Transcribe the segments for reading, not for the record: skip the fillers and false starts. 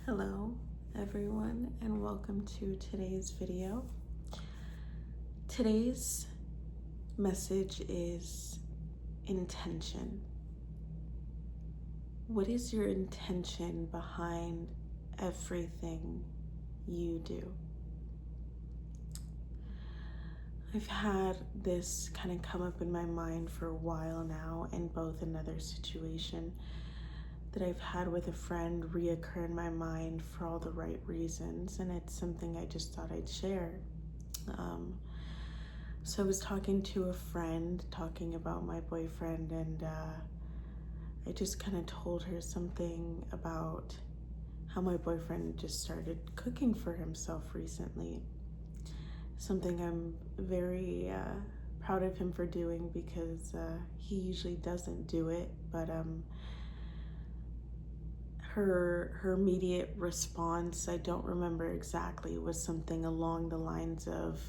Hello everyone and welcome to today's video. Today's message is intention. What is your intention behind everything you do? I've had this kind of come up in my mind for a while now, and both another situation that I've had with a friend reoccur in my mind for all the right reasons, and it's something I just thought I'd share. So I was talking to a friend, talking about my boyfriend, and I just kind of told her something about how my boyfriend just started cooking for himself recently. Something I'm very proud of him for doing, because he usually doesn't do it, but her immediate response, I don't remember exactly, was something along the lines of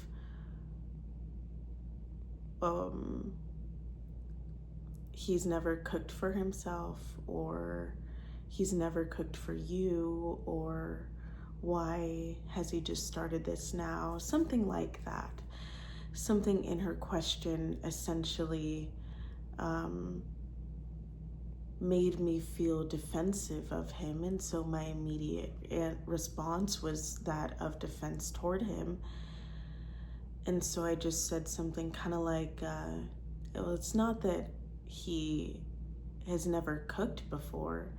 he's never cooked for himself, or he's never cooked for you, or why has he just started this now? Something like that. Something in her question essentially made me feel defensive of him, and so my immediate response was that of defense toward him. And so I just said something kind of like, well, it's not that he has never cooked before.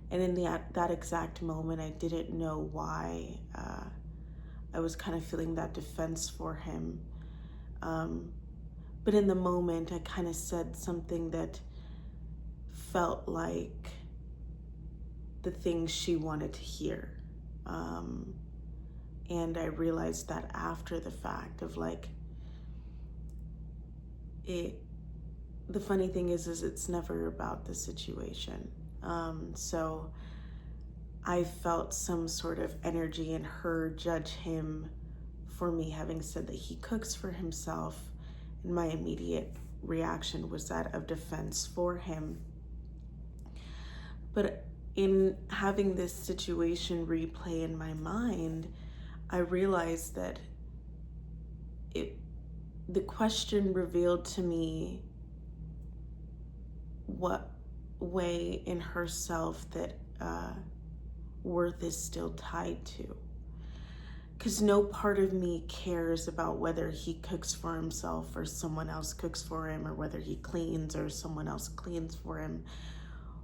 And in that exact moment, I didn't know why I was kind of feeling that defense for him. But in the moment, I kind of said something that felt like the things she wanted to hear. And I realized that after the fact of like, the funny thing is it's never about the situation. So I felt some sort of energy in her judge him for me having said that he cooks for himself, and my immediate reaction was that of defense for him. But in having this situation replay in my mind, I realized that the question revealed to me what way in herself that worth is still tied to. Because no part of me cares about whether he cooks for himself or someone else cooks for him, or whether he cleans or someone else cleans for him,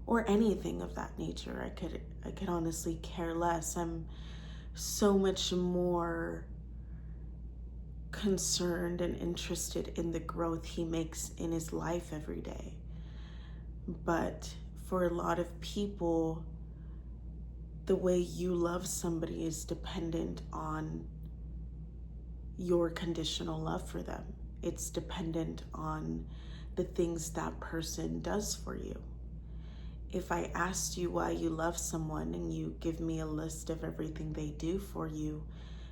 or anything of that nature. I could honestly care less. I'm so much more concerned and interested in the growth he makes in his life every day. But for a lot of people, the way you love somebody is dependent on your conditional love for them. It's dependent on the things that person does for you. If I asked you why you love someone and you give me a list of everything they do for you,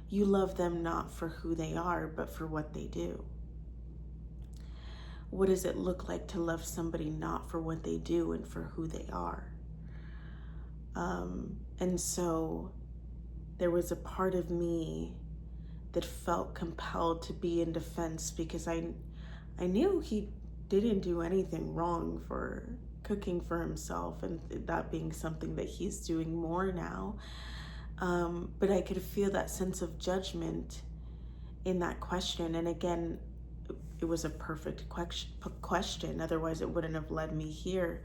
you love them not for who they are, but for what they do. What does it look like to love somebody not for what they do and for who they are? And so there was a part of me that felt compelled to be in defense, because I knew he didn't do anything wrong for cooking for himself, and that being something that he's doing more now. But I could feel that sense of judgment in that question. And again, it was a perfect question. Otherwise, it wouldn't have led me here.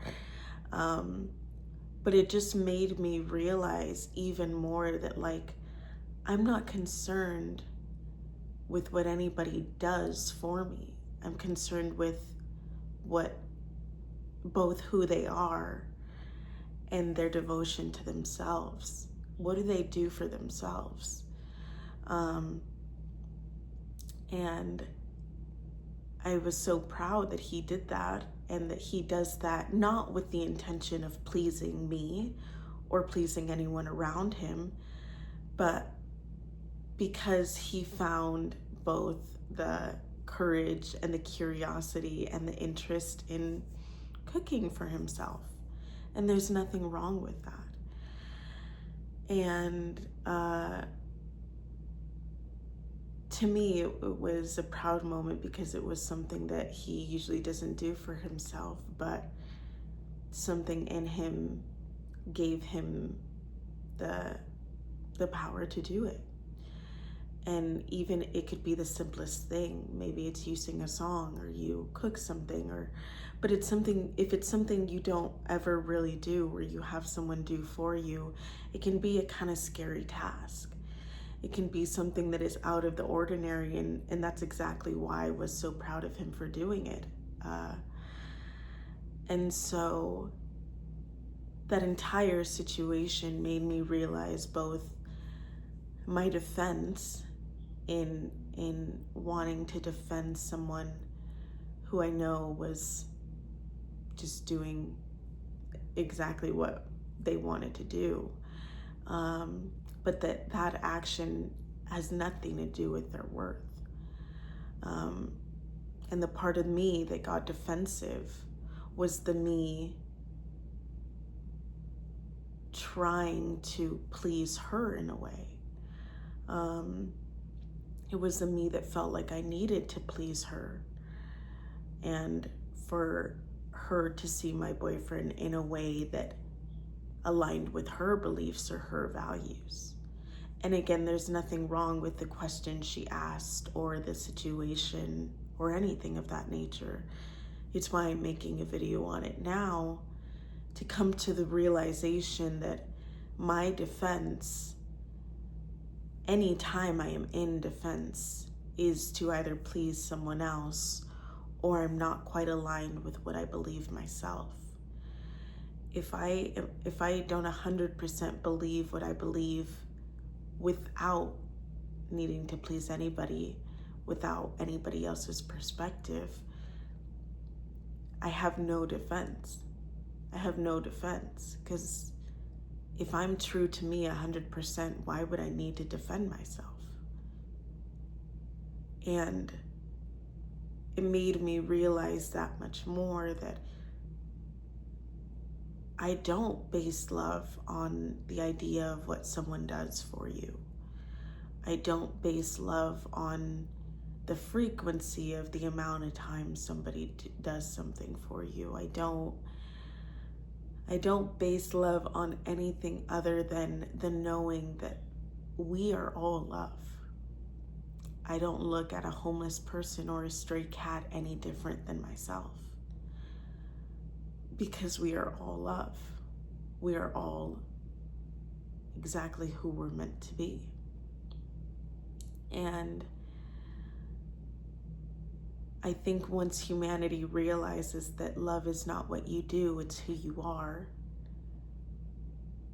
But it just made me realize even more that, like, I'm not concerned with what anybody does for me. I'm concerned with both who they are and their devotion to themselves. What do they do for themselves? And I was so proud that he did that, and that he does that not with the intention of pleasing me or pleasing anyone around him, but because he found both the courage and the curiosity and the interest in cooking for himself. And there's nothing wrong with that. And to me, it was a proud moment because it was something that he usually doesn't do for himself, but something in him gave him the power to do it. And even it could be the simplest thing. Maybe it's you sing a song or you cook something, but it's something, if it's something you don't ever really do or you have someone do for you, it can be a kind of scary task. It can be something that is out of the ordinary, and that's exactly why I was so proud of him for doing it. And so that entire situation made me realize both my defense in wanting to defend someone who I know was just doing exactly what they wanted to do, but that action has nothing to do with their worth. And the part of me that got defensive was the me trying to please her in a way. It was the me that felt like I needed to please her, and for her to see my boyfriend in a way that aligned with her beliefs or her values. And again, there's nothing wrong with the question she asked or the situation or anything of that nature. It's why I'm making a video on it now, to come to the realization that my defense, anytime I am in defense, is to either please someone else or I'm not quite aligned with what I believe myself. If I don't 100% believe what I believe without needing to please anybody, without anybody else's perspective, I have no defense. I have no defense, because if I'm true to me 100%, why would I need to defend myself? And it made me realize that much more, that I don't base love on the idea of what someone does for you. I don't base love on the frequency of the amount of times somebody does something for you. I don't base love on anything other than the knowing that we are all love. I don't look at a homeless person or a stray cat any different than myself, because we are all love. We are all exactly who we're meant to be. And I think once humanity realizes that love is not what you do, it's who you are,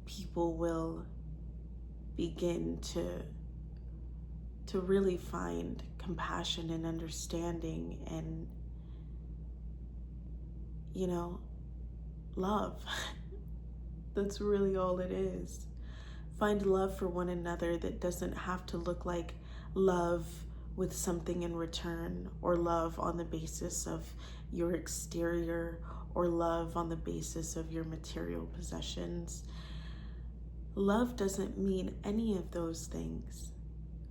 people will begin to really find compassion and understanding and, love. That's really all it is. Find love for one another that doesn't have to look like love with something in return, or love on the basis of your exterior, or love on the basis of your material possessions. Love doesn't mean any of those things.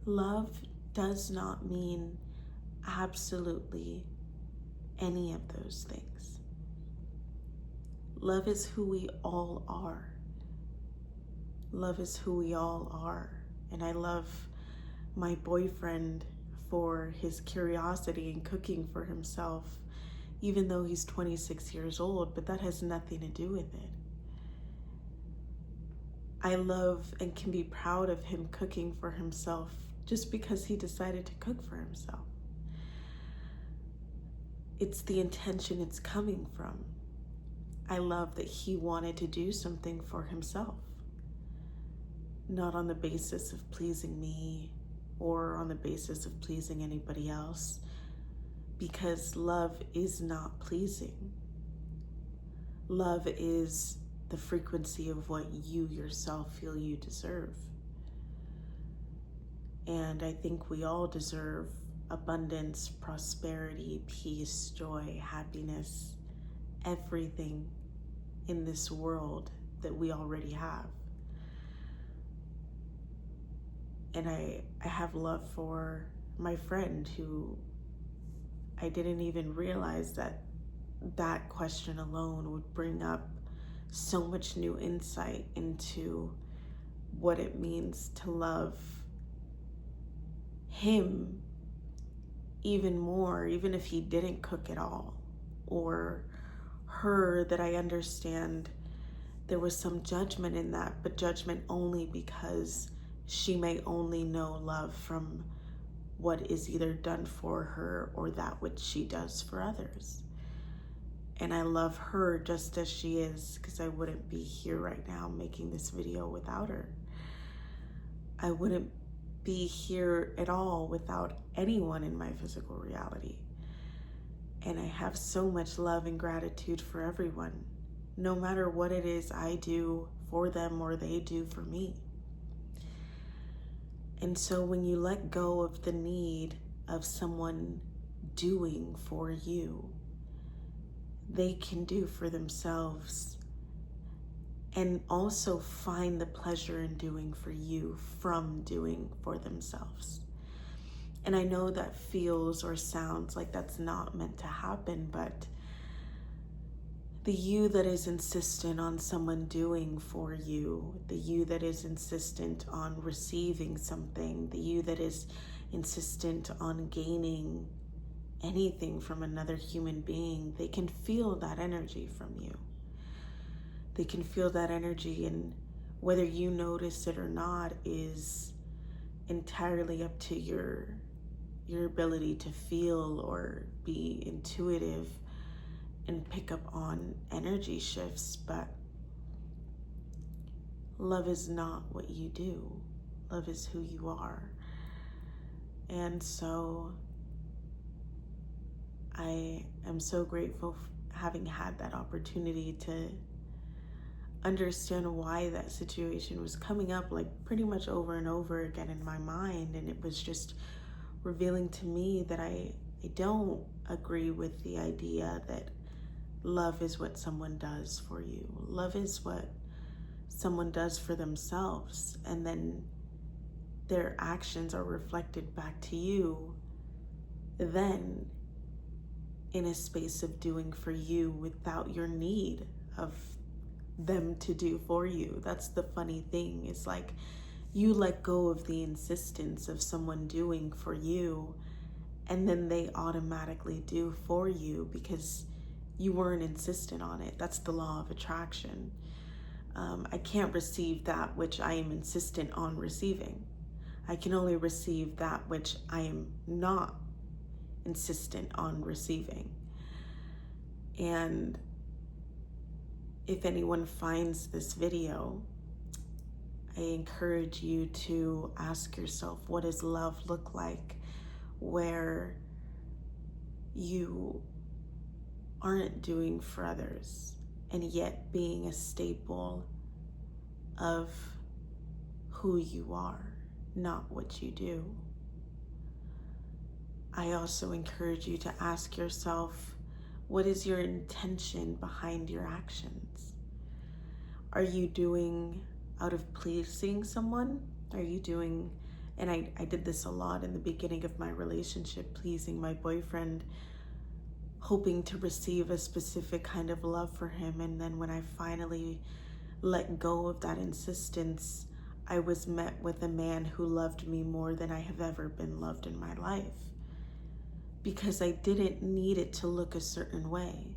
Love does not mean absolutely any of those things. Love is who we all are. Love is who we all are. And I love my boyfriend for his curiosity in cooking for himself, even though he's 26 years old, but that has nothing to do with it. I love and can be proud of him cooking for himself just because he decided to cook for himself. It's the intention it's coming from. I love that he wanted to do something for himself, not on the basis of pleasing me or on the basis of pleasing anybody else, because love is not pleasing. Love is the frequency of what you yourself feel you deserve. And I think we all deserve abundance, prosperity, peace, joy, happiness, everything in this world that we already have. And I have love for my friend who I didn't even realize that question alone would bring up so much new insight into what it means to love him even more, even if he didn't cook at all, or her, that I understand there was some judgment in that, but judgment only because she may only know love from what is either done for her or that which she does for others. And I love her just as she is, because I wouldn't be here right now making this video without her. I wouldn't be here at all without anyone in my physical reality. And I have so much love and gratitude for everyone, no matter what it is I do for them or they do for me. And so when you let go of the need of someone doing for you, they can do for themselves, and also find the pleasure in doing for you from doing for themselves. And I know that feels or sounds like that's not meant to happen, but the you that is insistent on someone doing for you, the you that is insistent on receiving something, the you that is insistent on gaining anything from another human being, they can feel that energy from you. They can feel that energy, and whether you notice it or not is entirely up to your ability to feel or be intuitive and pick up on energy shifts. But love is not what you do. Love is who you are. And so I am so grateful for having had that opportunity to understand why that situation was coming up like pretty much over and over again in my mind. And it was just revealing to me that I don't agree with the idea that love is what someone does for you. Love is what someone does for themselves, and then their actions are reflected back to you then in a space of doing for you without your need of them to do for you. That's the funny thing. It's like you let go of the insistence of someone doing for you, and then they automatically do for you because you weren't insistent on it. That's the law of attraction. I can't receive that which I am insistent on receiving. I can only receive that which I am not insistent on receiving. And if anyone finds this video, I encourage you to ask yourself, what does love look like where you aren't doing for others and yet being a staple of who you are, not what you do? I also encourage you to ask yourself, what is your intention behind your actions? Are you doing out of pleasing someone? Are you doing, and I did this a lot in the beginning of my relationship, pleasing my boyfriend, hoping to receive a specific kind of love for him. And then when I finally let go of that insistence, I was met with a man who loved me more than I have ever been loved in my life, because I didn't need it to look a certain way.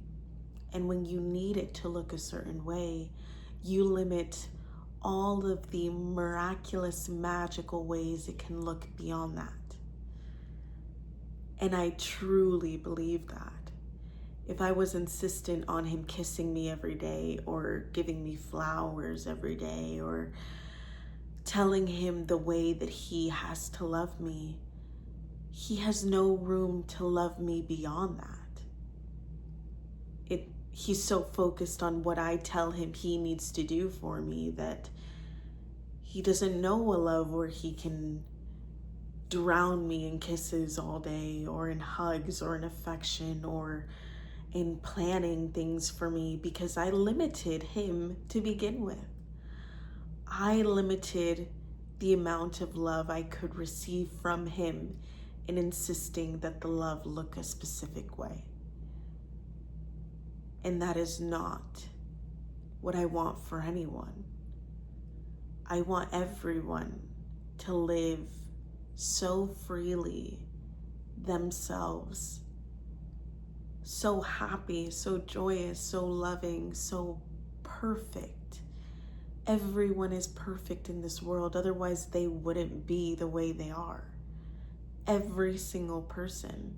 And when you need it to look a certain way, you limit all of the miraculous, magical ways it can look beyond that. And I truly believe that. If I was insistent on him kissing me every day, or giving me flowers every day, or telling him the way that he has to love me, he has no room to love me beyond that. He's so focused on what I tell him he needs to do for me that he doesn't know a love where he can drown me in kisses all day, or in hugs, or in affection, or in planning things for me, because I limited him to begin with. I limited the amount of love I could receive from him in insisting that the love look a specific way. And that is not what I want for anyone. I want everyone to live so freely themselves, so happy, so joyous, so loving, so perfect. Everyone is perfect in this world, otherwise they wouldn't be the way they are. Every single person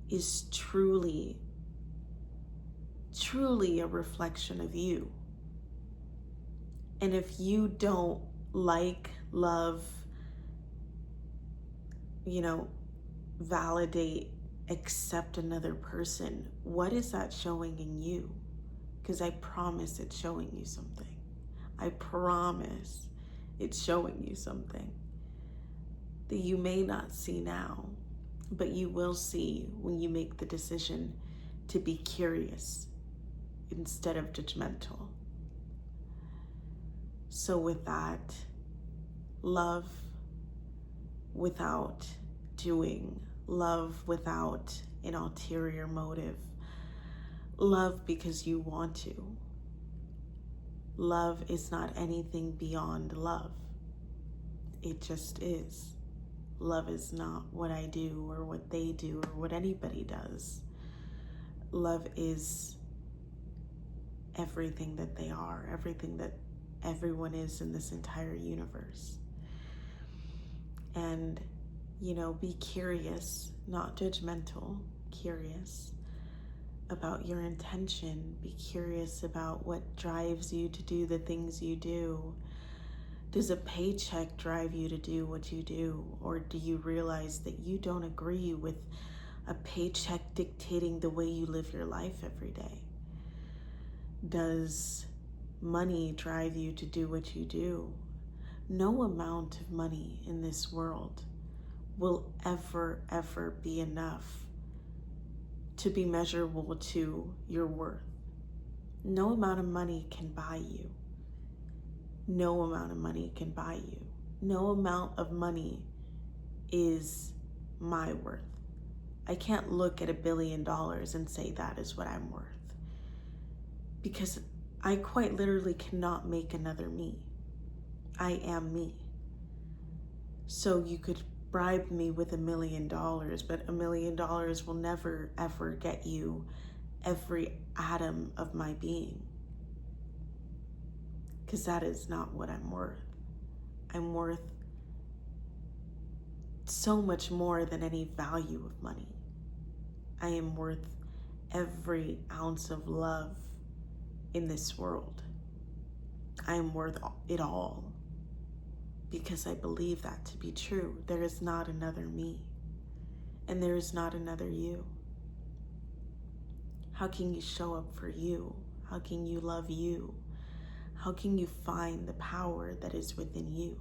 is truly a reflection of you. And if you don't like, love, validate, accept another person, what is that showing in you? Because I promise it's showing you something. I promise it's showing you something that you may not see now, but you will see when you make the decision to be curious instead of judgmental. So with that, love without doing, love without an ulterior motive, love because you want to. Love is not anything beyond love. It just is. Love is not what I do or what they do or what anybody does. Love is everything that they are, everything that everyone is in this entire universe. And, be curious, not judgmental, curious about your intention. Be curious about what drives you to do the things you do. Does a paycheck drive you to do what you do? Or do you realize that you don't agree with a paycheck dictating the way you live your life every day? Does money drive you to do what you do? No amount of money in this world will ever be enough to be measurable to your worth. No amount of money can buy you. No amount of money can buy you. No amount of money is my worth. I can't look at $1 billion and say that is what I'm worth, because I quite literally cannot make another me. I am me. So you could bribe me with $1 million, but $1 million will never ever get you every atom of my being, because that is not what I'm worth. I'm worth so much more than any value of money. I am worth every ounce of love in this world. I am worth it all, because I believe that to be true. There is not another me, and there is not another you. How can you show up for you? How can you love you? How can you find the power that is within you?